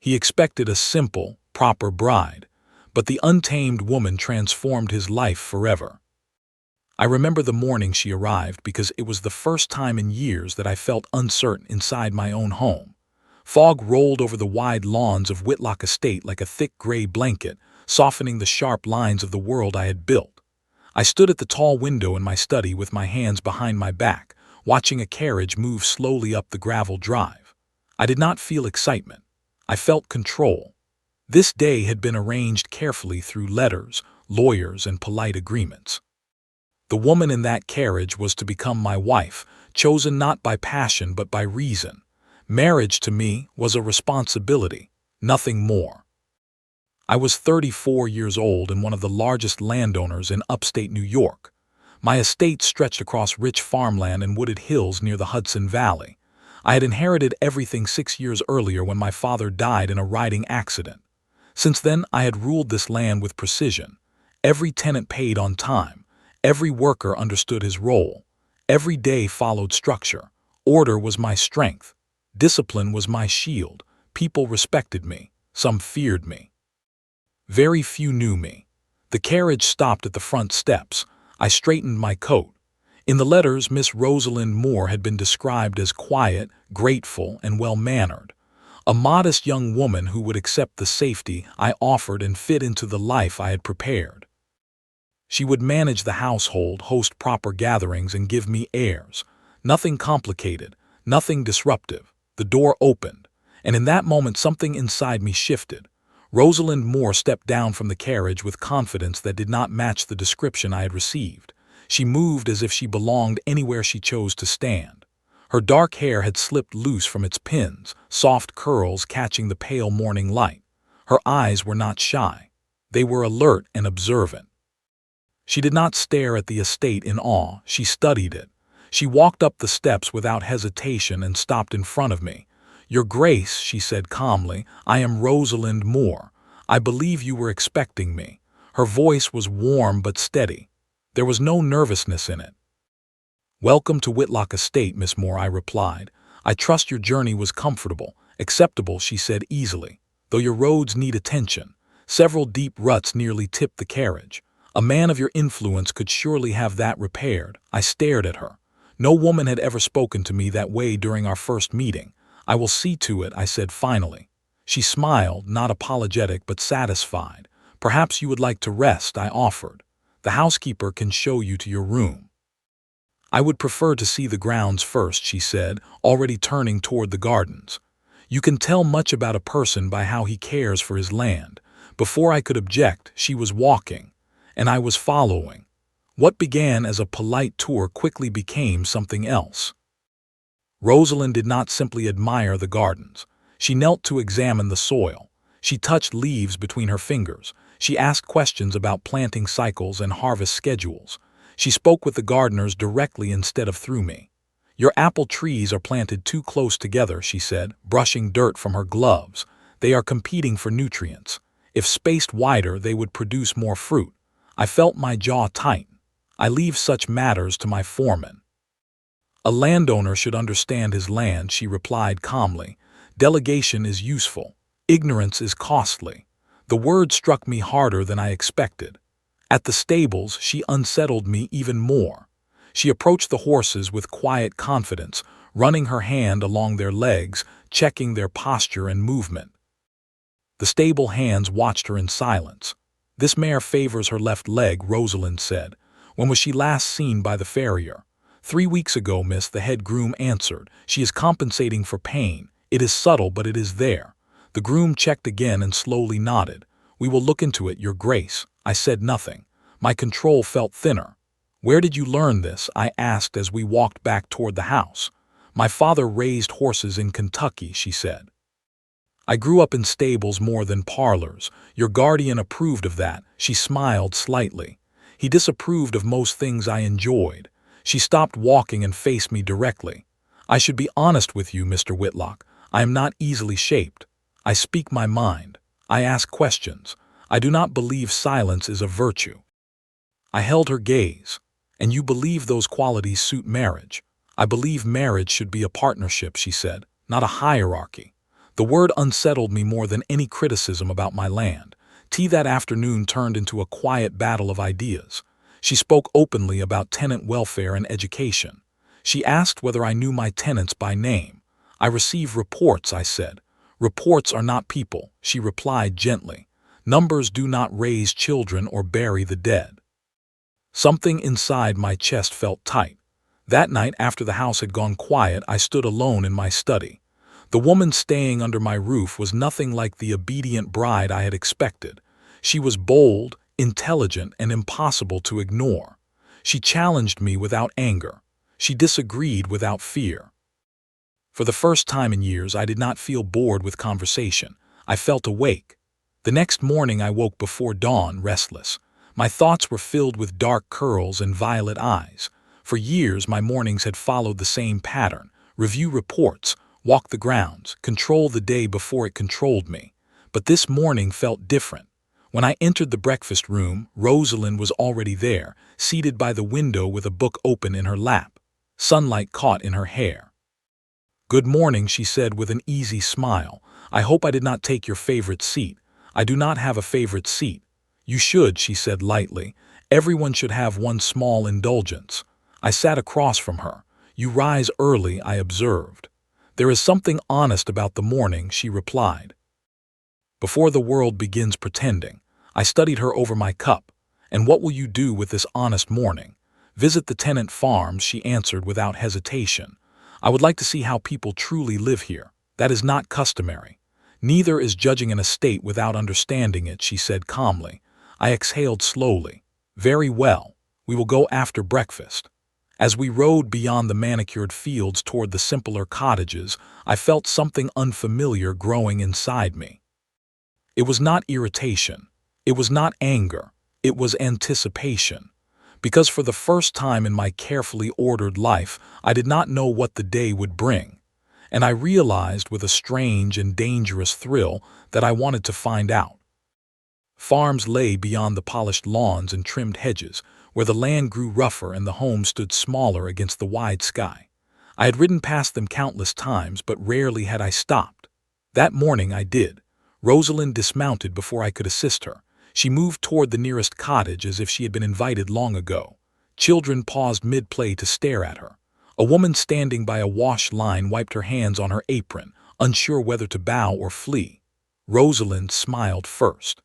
He expected a simple, proper bride, but the untamed woman transformed his life forever. I remember the morning she arrived because it was the first time in years that I felt uncertain inside my own home. Fog rolled over the wide lawns of Whitlock Estate like a thick gray blanket, softening the sharp lines of the world I had built. I stood at the tall window in my study with my hands behind my back, watching a carriage move slowly up the gravel drive. I did not feel excitement. I felt control. This day had been arranged carefully through letters, lawyers, and polite agreements. The woman in that carriage was to become my wife, chosen not by passion but by reason. Marriage to me was a responsibility, nothing more. I was 34 years old and one of the largest landowners in upstate New York. My estate stretched across rich farmland and wooded hills near the Hudson Valley. I had inherited everything 6 years earlier when my father died in a riding accident. Since then, I had ruled this land with precision. Every tenant paid on time. Every worker understood his role. Every day followed structure. Order was my strength. Discipline was my shield. People respected me. Some feared me. Very few knew me. The carriage stopped at the front steps. I straightened my coat. In the letters, Miss Rosalind Moore had been described as quiet, grateful, and well-mannered. A modest young woman who would accept the safety I offered and fit into the life I had prepared. She would manage the household, host proper gatherings, and give me airs. Nothing complicated, nothing disruptive. The door opened, and in that moment something inside me shifted. Rosalind Moore stepped down from the carriage with confidence that did not match the description I had received. She moved as if she belonged anywhere she chose to stand. Her dark hair had slipped loose from its pins, soft curls catching the pale morning light. Her eyes were not shy. They were alert and observant. She did not stare at the estate in awe, she studied it. She walked up the steps without hesitation and stopped in front of me. "Your Grace," she said calmly, "I am Rosalind Moore. I believe you were expecting me." Her voice was warm but steady. There was no nervousness in it. "Welcome to Whitlock Estate, Miss Moore," I replied. "I trust your journey was comfortable." "Acceptable," she said easily, "though your roads need attention. Several deep ruts nearly tipped the carriage. A man of your influence could surely have that repaired." I stared at her. No woman had ever spoken to me that way during our first meeting. "I will see to it," I said finally. She smiled, not apologetic but satisfied. "Perhaps you would like to rest," I offered. "The housekeeper can show you to your room." "I would prefer to see the grounds first," she said, already turning toward the gardens. "You can tell much about a person by how he cares for his land." Before I could object, she was walking, and I was following. What began as a polite tour quickly became something else. Rosalind did not simply admire the gardens. She knelt to examine the soil. She touched leaves between her fingers. She asked questions about planting cycles and harvest schedules. She spoke with the gardeners directly instead of through me. "Your apple trees are planted too close together," she said, brushing dirt from her gloves. "They are competing for nutrients. If spaced wider, they would produce more fruit." I felt my jaw tighten. I leave such matters to my foreman. "A landowner should understand his land," she replied calmly. "Delegation is useful. Ignorance is costly." The word struck me harder than I expected. At the stables, she unsettled me even more. She approached the horses with quiet confidence, running her hand along their legs, checking their posture and movement. The stable hands watched her in silence. "This mare favors her left leg," Rosalind said. "When was she last seen by the farrier?" 3 weeks ago, miss," the head groom answered. "She is compensating for pain. It is subtle, but it is there." The groom checked again and slowly nodded. "We will look into it, Your Grace." I said nothing. My control felt thinner. "Where did you learn this?" I asked as we walked back toward the house. "My father raised horses in Kentucky," she said. "I grew up in stables more than parlors. Your guardian approved of that." She smiled slightly. "He disapproved of most things I enjoyed." She stopped walking and faced me directly. "I should be honest with you, Mr. Whitlock. I am not easily shaped. I speak my mind. I ask questions. I do not believe silence is a virtue." I held her gaze. "And you believe those qualities suit marriage?" "I believe marriage should be a partnership," she said, "not a hierarchy." The word unsettled me more than any criticism about my land. Tea that afternoon turned into a quiet battle of ideas. She spoke openly about tenant welfare and education. She asked whether I knew my tenants by name. I receive reports, I said. Reports are not people, she replied gently. Numbers do not raise children or bury the dead. Something inside my chest felt tight. That night, after the house had gone quiet, I stood alone in my study. The woman staying under my roof was nothing like the obedient bride I had expected. She was bold, intelligent, and impossible to ignore. She challenged me without anger. She disagreed without fear. For the first time in years, I did not feel bored with conversation. I felt awake. The next morning I woke before dawn, restless. My thoughts were filled with dark curls and violet eyes. For years my mornings had followed the same pattern: review reports, walk the grounds, control the day before it controlled me. But this morning felt different. When I entered the breakfast room, Rosalind was already there, seated by the window with a book open in her lap. Sunlight caught in her hair. "Good morning," she said with an easy smile. "I hope I did not take your favorite seat." "I do not have a favorite seat." "You should," she said lightly. "Everyone should have one small indulgence." I sat across from her. "You rise early," I observed. "There is something honest about the morning," she replied. "Before the world begins pretending." I studied her over my cup. "And what will you do with this honest morning?" "Visit the tenant farms," she answered without hesitation. "I would like to see how people truly live here. That is not customary." "Neither is judging an estate without understanding it," she said calmly. I exhaled slowly. "Very well. We will go after breakfast." As we rode beyond the manicured fields toward the simpler cottages, I felt something unfamiliar growing inside me. It was not irritation. It was not anger. It was anticipation. Because for the first time in my carefully ordered life, I did not know what the day would bring. And I realized with a strange and dangerous thrill that I wanted to find out. Farms lay beyond the polished lawns and trimmed hedges, where the land grew rougher and the homes stood smaller against the wide sky. I had ridden past them countless times, but rarely had I stopped. That morning I did. Rosalind dismounted before I could assist her. She moved toward the nearest cottage as if she had been invited long ago. Children paused mid-play to stare at her. A woman standing by a wash line wiped her hands on her apron, unsure whether to bow or flee. Rosalind smiled first.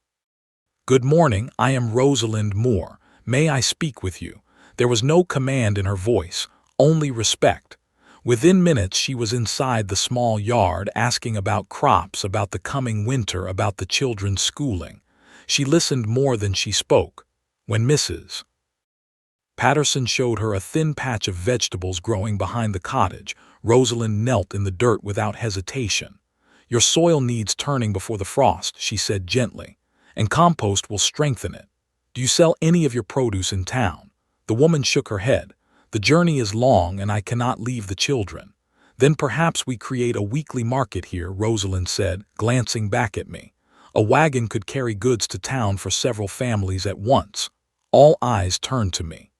"Good morning, I am Rosalind Moore. May I speak with you?" There was no command in her voice, only respect. Within minutes she was inside the small yard, asking about crops, about the coming winter, about the children's schooling. She listened more than she spoke. When Mrs. Patterson showed her a thin patch of vegetables growing behind the cottage, Rosalind knelt in the dirt without hesitation. "Your soil needs turning before the frost," she said gently, "and compost will strengthen it. Do you sell any of your produce in town?" The woman shook her head. "The journey is long and I cannot leave the children." "Then perhaps we create a weekly market here," Rosalind said, glancing back at me. "A wagon could carry goods to town for several families at once." All eyes turned to me.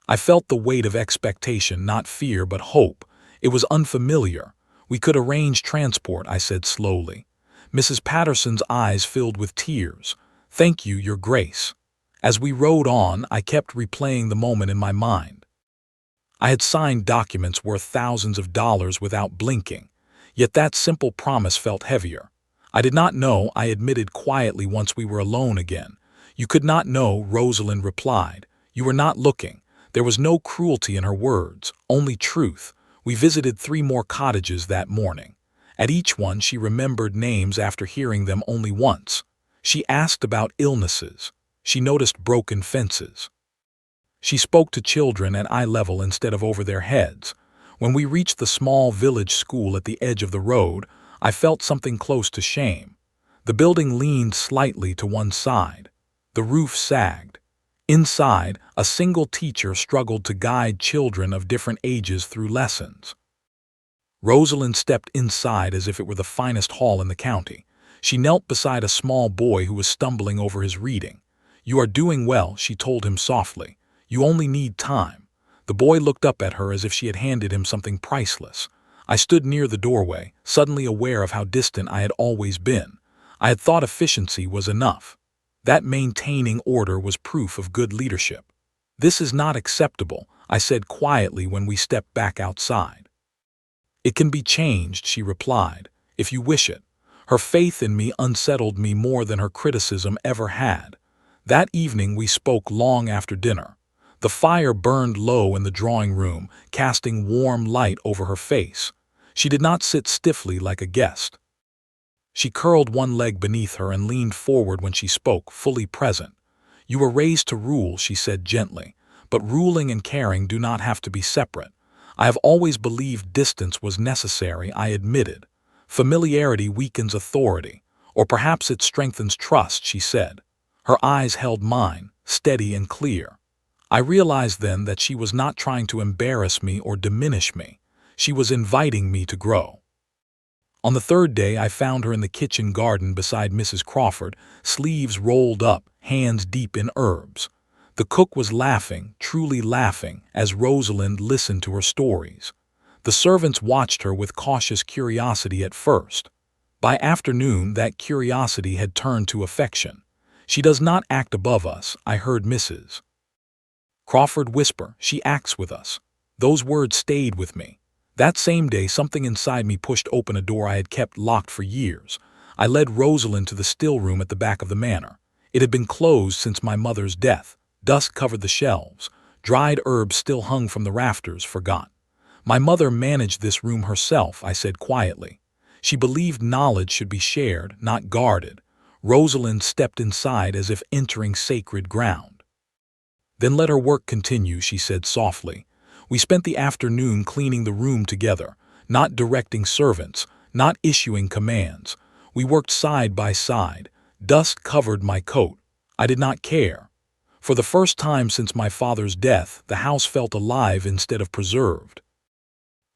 I felt the weight of expectation, not fear but hope. It was unfamiliar. "We could arrange transport," I said slowly. Mrs. Patterson's eyes filled with tears. "Thank you, Your Grace." As we rode on, I kept replaying the moment in my mind. I had signed documents worth thousands of dollars without blinking. Yet that simple promise felt heavier. "I did not know," I admitted quietly once we were alone again. "You could not know," Rosalind replied. "You were not looking." There was no cruelty in her words, only truth. We visited 3 more cottages that morning. At each one she remembered names after hearing them only once. She asked about illnesses. She noticed broken fences. She spoke to children at eye level instead of over their heads. When we reached the small village school at the edge of the road, I felt something close to shame. The building leaned slightly to one side. The roof sagged. Inside, a single teacher struggled to guide children of different ages through lessons. Rosalind stepped inside as if it were the finest hall in the county. She knelt beside a small boy who was stumbling over his reading. "You are doing well," she told him softly. "You only need time." The boy looked up at her as if she had handed him something priceless. I stood near the doorway, suddenly aware of how distant I had always been. I had thought efficiency was enough. That maintaining order was proof of good leadership. "This is not acceptable," I said quietly when we stepped back outside. "It can be changed," she replied, "if you wish it." Her faith in me unsettled me more than her criticism ever had. That evening we spoke long after dinner. The fire burned low in the drawing room, casting warm light over her face. She did not sit stiffly like a guest. She curled one leg beneath her and leaned forward when she spoke, fully present. "You were raised to rule," she said gently, "but ruling and caring do not have to be separate. I have always believed distance was necessary," I admitted. "Familiarity weakens authority, or perhaps it strengthens trust," she said. Her eyes held mine, steady and clear. I realized then that she was not trying to embarrass me or diminish me. She was inviting me to grow. On the third day, I found her in the kitchen garden beside Mrs. Crawford, sleeves rolled up, hands deep in herbs. The cook was laughing, truly laughing, as Rosalind listened to her stories. The servants watched her with cautious curiosity at first. By afternoon, that curiosity had turned to affection. "She does not act above us," I heard Mrs. Crawford whisper. "She acts with us." Those words stayed with me. That same day, something inside me pushed open a door I had kept locked for years. I led Rosalind to the still room at the back of the manor. It had been closed since my mother's death. Dust covered the shelves. Dried herbs still hung from the rafters, forgotten. "My mother managed this room herself," I said quietly. "She believed knowledge should be shared, not guarded." Rosalind stepped inside as if entering sacred ground. "Then let her work continue," she said softly. We spent the afternoon cleaning the room together, not directing servants, not issuing commands. We worked side by side. Dust covered my coat. I did not care. For the first time since my father's death, the house felt alive instead of preserved.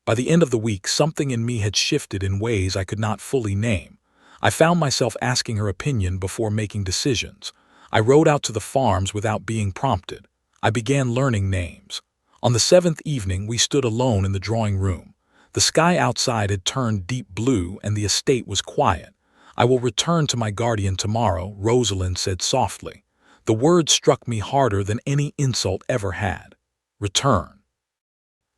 By the end of the week, something in me had shifted in ways I could not fully name. I found myself asking her opinion before making decisions. I rode out to the farms without being prompted. I began learning names. On the seventh evening, we stood alone in the drawing room. The sky outside had turned deep blue and the estate was quiet. "I will return to my guardian tomorrow," Rosalind said softly. The word struck me harder than any insult ever had. Return.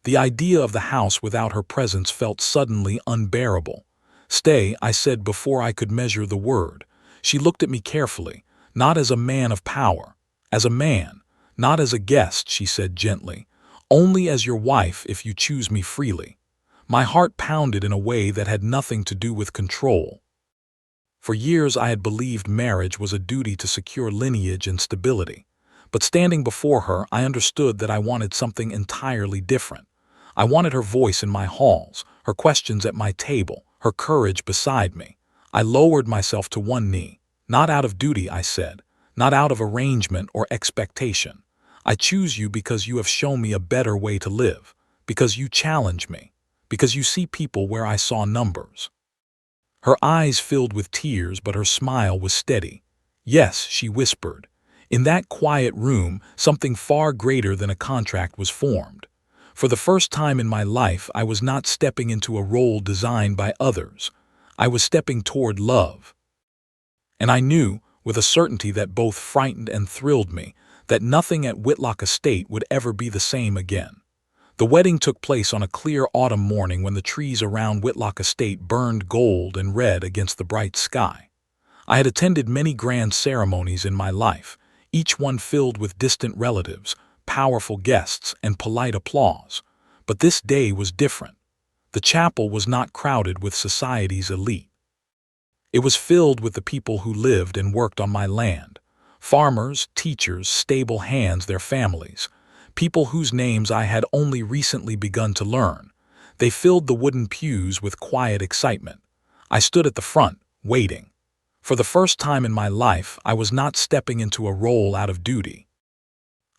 The idea of the house without her presence felt suddenly unbearable. "Stay," I said before I could measure the word. She looked at me carefully, not as a man of power, as a man. "Not as a guest," she said gently. "Only as your wife if you choose me freely." My heart pounded in a way that had nothing to do with control. For years I had believed marriage was a duty to secure lineage and stability. But standing before her, I understood that I wanted something entirely different. I wanted her voice in my halls, her questions at my table, her courage beside me. I lowered myself to one knee. "Not out of duty," I said, "not out of arrangement or expectation. I choose you because you have shown me a better way to live, because you challenge me, because you see people where I saw numbers." Her eyes filled with tears, but her smile was steady. "Yes," she whispered. In that quiet room, something far greater than a contract was formed. For the first time in my life, I was not stepping into a role designed by others. I was stepping toward love. And I knew, with a certainty that both frightened and thrilled me, that nothing at Whitlock Estate would ever be the same again. The wedding took place on a clear autumn morning when the trees around Whitlock Estate burned gold and red against the bright sky. I had attended many grand ceremonies in my life, each one filled with distant relatives, powerful guests, and polite applause. But this day was different. The chapel was not crowded with society's elite. It was filled with the people who lived and worked on my land. Farmers, teachers, stable hands, their families. People whose names I had only recently begun to learn. They filled the wooden pews with quiet excitement. I stood at the front, waiting. For the first time in my life, I was not stepping into a role out of duty.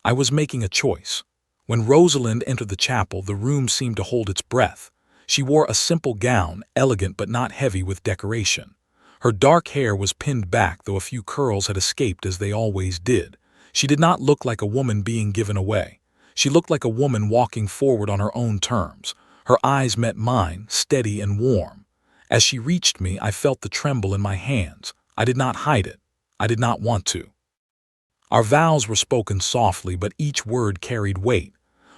I was making a choice. When Rosalind entered the chapel, the room seemed to hold its breath. She wore a simple gown, elegant but not heavy with decoration. Her dark hair was pinned back, though a few curls had escaped as they always did. She did not look like a woman being given away. She looked like a woman walking forward on her own terms. Her eyes met mine, steady and warm. As she reached me, I felt the tremble in my hands. I did not hide it. I did not want to. Our vows were spoken softly, but each word carried weight.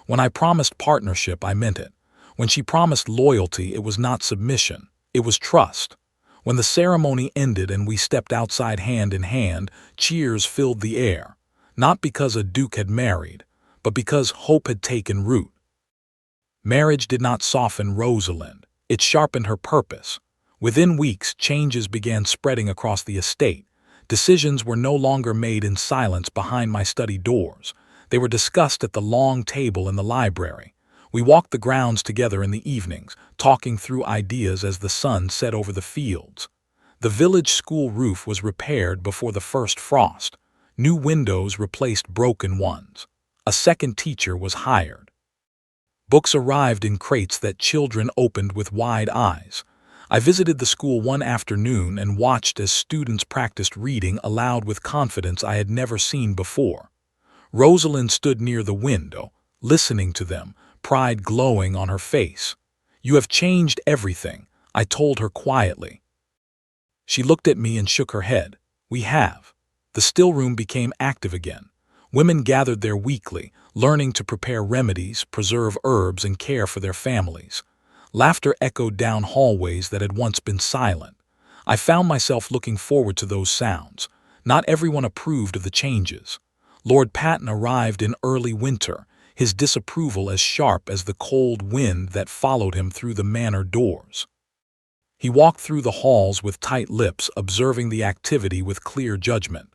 When I promised partnership, I meant it. When she promised loyalty, it was not submission. It was trust. When the ceremony ended and we stepped outside hand in hand, cheers filled the air. Not because a duke had married, but because hope had taken root. Marriage did not soften Rosalind. It sharpened her purpose. Within weeks, changes began spreading across the estate. Decisions were no longer made in silence behind my study doors. They were discussed at the long table in the library. We walked the grounds together in the evenings, talking through ideas as the sun set over the fields. The village school roof was repaired before the first frost. New windows replaced broken ones. A second teacher was hired. Books arrived in crates that children opened with wide eyes. I visited the school one afternoon and watched as students practiced reading aloud with confidence I had never seen before. Rosalind stood near the window, listening to them, pride glowing on her face. "You have changed everything," I told her quietly. She looked at me and shook her head. "We have." The still room became active again. Women gathered there weekly, learning to prepare remedies, preserve herbs, and care for their families. Laughter echoed down hallways that had once been silent. I found myself looking forward to those sounds. Not everyone approved of the changes. Lord Patton arrived in early winter, his disapproval as sharp as the cold wind that followed him through the manor doors. He walked through the halls with tight lips, observing the activity with clear judgment.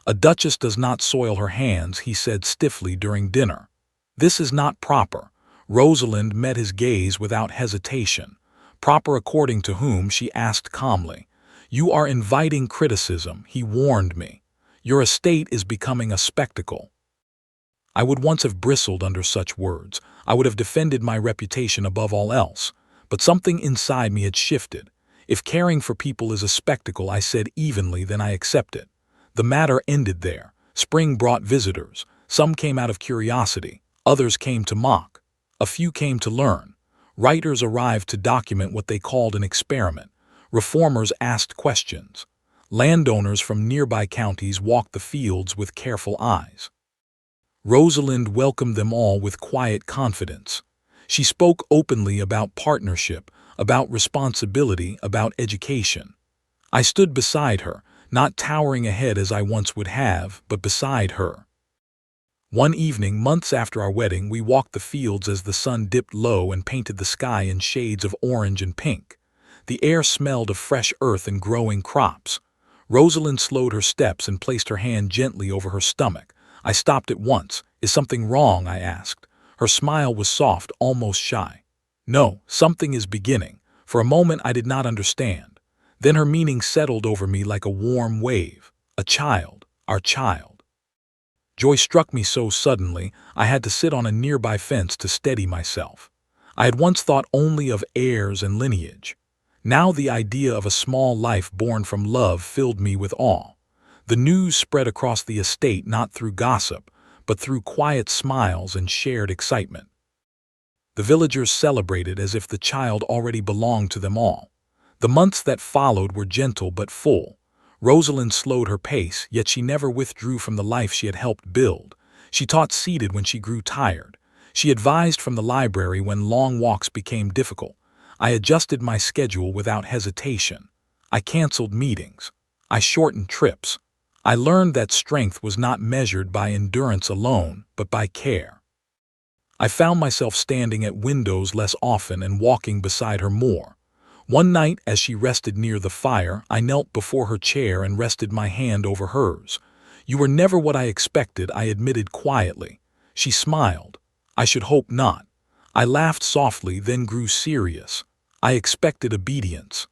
"A duchess does not soil her hands," he said stiffly during dinner. "This is not proper." Rosalind met his gaze without hesitation. "Proper according to whom?" she asked calmly. "You are inviting criticism," he warned me. "Your estate is becoming a spectacle." I would once have bristled under such words. I would have defended my reputation above all else. But something inside me had shifted. If caring for people is a spectacle, I said evenly, then I accept it. The matter ended there. Spring brought visitors. Some came out of curiosity. Others came to mock. A few came to learn. Writers arrived to document what they called an experiment. Reformers asked questions. Landowners from nearby counties walked the fields with careful eyes. Rosalind welcomed them all with quiet confidence. She spoke openly about partnership, about responsibility, about education. I stood beside her, not towering ahead as I once would have, but beside her. One evening, months after our wedding, we walked the fields as the sun dipped low and painted the sky in shades of orange and pink. The air smelled of fresh earth and growing crops. Rosalind slowed her steps and placed her hand gently over her stomach. I stopped at once. "Is something wrong?" I asked. Her smile was soft, almost shy. "No, something is beginning." For a moment I did not understand. Then her meaning settled over me like a warm wave. "A child, our child." Joy struck me so suddenly, I had to sit on a nearby fence to steady myself. I had once thought only of heirs and lineage. Now the idea of a small life born from love filled me with awe. The news spread across the estate not through gossip, but through quiet smiles and shared excitement. The villagers celebrated as if the child already belonged to them all. The months that followed were gentle but full. Rosalind slowed her pace, yet she never withdrew from the life she had helped build. She taught seated when she grew tired. She advised from the library when long walks became difficult. I adjusted my schedule without hesitation. I canceled meetings. I shortened trips. I learned that strength was not measured by endurance alone, but by care. I found myself standing at windows less often and walking beside her more. One night, as she rested near the fire, I knelt before her chair and rested my hand over hers. "You were never what I expected," I admitted quietly. She smiled. "I should hope not." I laughed softly, then grew serious. "I expected obedience.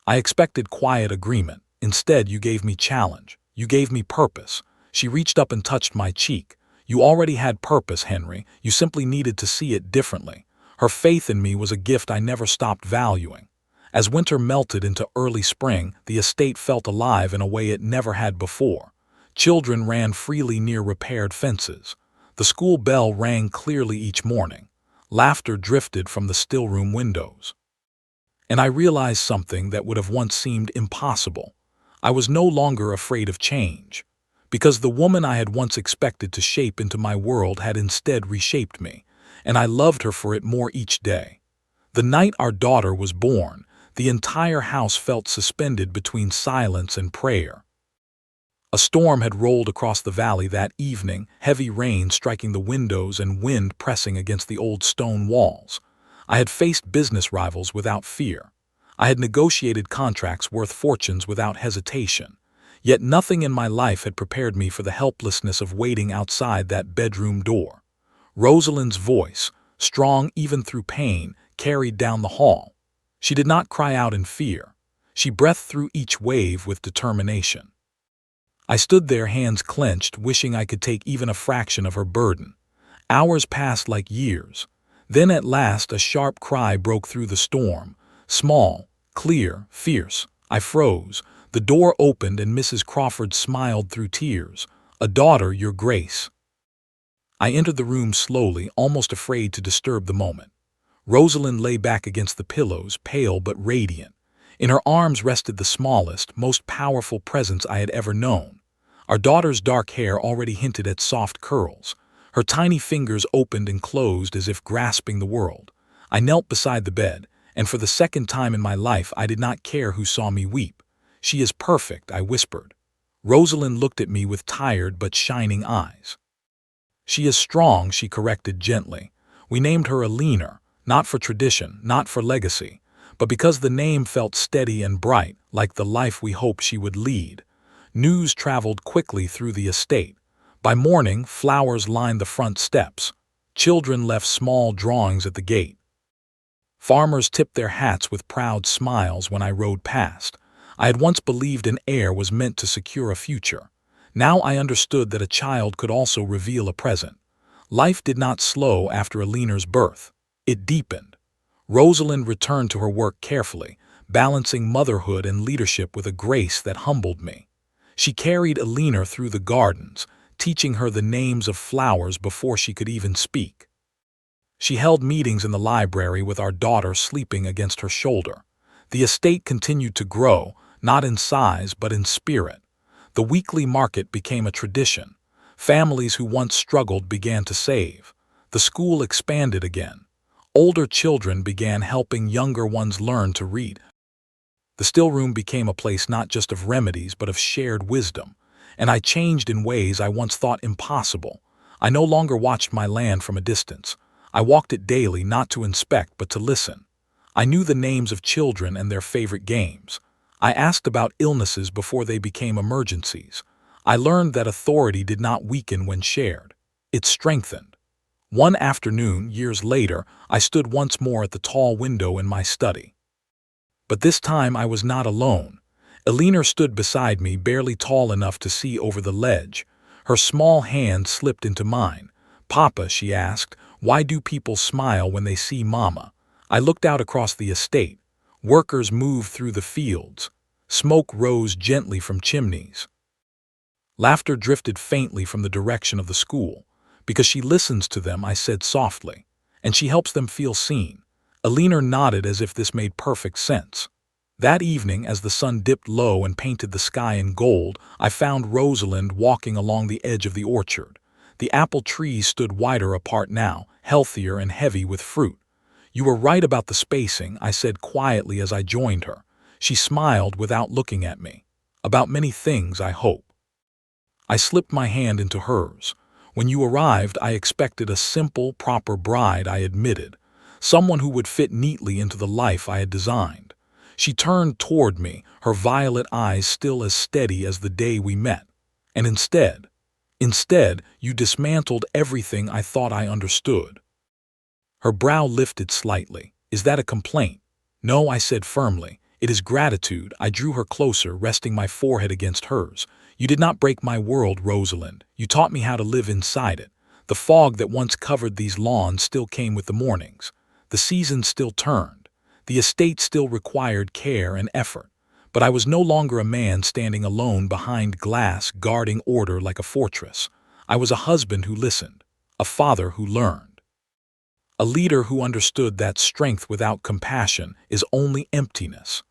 I expected quiet agreement. Instead, you gave me challenge. You gave me purpose." She reached up and touched my cheek. "You already had purpose, Henry. You simply needed to see it differently." Her faith in me was a gift I never stopped valuing. As winter melted into early spring, the estate felt alive in a way it never had before. Children ran freely near repaired fences. The school bell rang clearly each morning. Laughter drifted from the still-room windows. And I realized something that would have once seemed impossible. I was no longer afraid of change, because the woman I had once expected to shape into my world had instead reshaped me, and I loved her for it more each day. The night our daughter was born, the entire house felt suspended between silence and prayer. A storm had rolled across the valley that evening, heavy rain striking the windows and wind pressing against the old stone walls. I had faced business rivals without fear. I had negotiated contracts worth fortunes without hesitation. Yet nothing in my life had prepared me for the helplessness of waiting outside that bedroom door. Rosalind's voice, strong even through pain, carried down the hall. She did not cry out in fear. She breathed through each wave with determination. I stood there, hands clenched, wishing I could take even a fraction of her burden. Hours passed like years. Then at last a sharp cry broke through the storm. Small, clear, fierce. I froze. The door opened and Mrs. Crawford smiled through tears. "A daughter, Your Grace." I entered the room slowly, almost afraid to disturb the moment. Rosalind lay back against the pillows, pale but radiant. In her arms rested the smallest, most powerful presence I had ever known. Our daughter's dark hair already hinted at soft curls. Her tiny fingers opened and closed as if grasping the world. I knelt beside the bed, and for the second time in my life I did not care who saw me weep. "She is perfect," I whispered. Rosalind looked at me with tired but shining eyes. "She is strong," she corrected gently. "We named her Alina, not for tradition, not for legacy, but because the name felt steady and bright, like the life we hoped she would lead." News traveled quickly through the estate. By morning, flowers lined the front steps. Children left small drawings at the gate. Farmers tipped their hats with proud smiles when I rode past. I had once believed an heir was meant to secure a future. Now I understood that a child could also reveal a present. Life did not slow after Alina's birth. It deepened. Rosalind returned to her work carefully, balancing motherhood and leadership with a grace that humbled me. She carried Alina through the gardens, teaching her the names of flowers before she could even speak. She held meetings in the library with our daughter sleeping against her shoulder. The estate continued to grow, not in size but in spirit. The weekly market became a tradition. Families who once struggled began to save. The school expanded again. Older children began helping younger ones learn to read. The still room became a place not just of remedies but of shared wisdom. And I changed in ways I once thought impossible. I no longer watched my land from a distance. I walked it daily, not to inspect but to listen. I knew the names of children and their favorite games. I asked about illnesses before they became emergencies. I learned that authority did not weaken when shared. It strengthened. One afternoon, years later, I stood once more at the tall window in my study. But this time I was not alone. Alina stood beside me, barely tall enough to see over the ledge. Her small hand slipped into mine. "Papa," she asked, "why do people smile when they see Mama?" I looked out across the estate. Workers moved through the fields. Smoke rose gently from chimneys. Laughter drifted faintly from the direction of the school. "Because she listens to them," I said softly, "and she helps them feel seen." Alina nodded as if this made perfect sense. That evening, as the sun dipped low and painted the sky in gold, I found Rosalind walking along the edge of the orchard. The apple trees stood wider apart now, healthier and heavy with fruit. "You were right about the spacing," I said quietly as I joined her. She smiled without looking at me. "About many things, I hope." I slipped my hand into hers. "When you arrived, I expected a simple, proper bride," I admitted. "Someone who would fit neatly into the life I had designed." She turned toward me, her violet eyes still as steady as the day we met. "And instead, you dismantled everything I thought I understood." Her brow lifted slightly. "Is that a complaint?" "No," I said firmly. "It is gratitude." I drew her closer, resting my forehead against hers. "You did not break my world, Rosalind. You taught me how to live inside it. The fog that once covered these lawns still came with the mornings. The seasons still turned. The estate still required care and effort. But I was no longer a man standing alone behind glass, guarding order like a fortress. I was a husband who listened, a father who learned." A leader who understood that strength without compassion is only emptiness.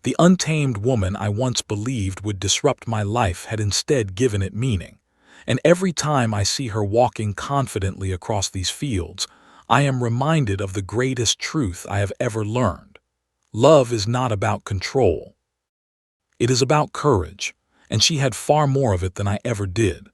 The untamed woman I once believed would disrupt my life had instead given it meaning. And every time I see her walking confidently across these fields, I am reminded of the greatest truth I have ever learned. Love is not about control. It is about courage, and she had far more of it than I ever did.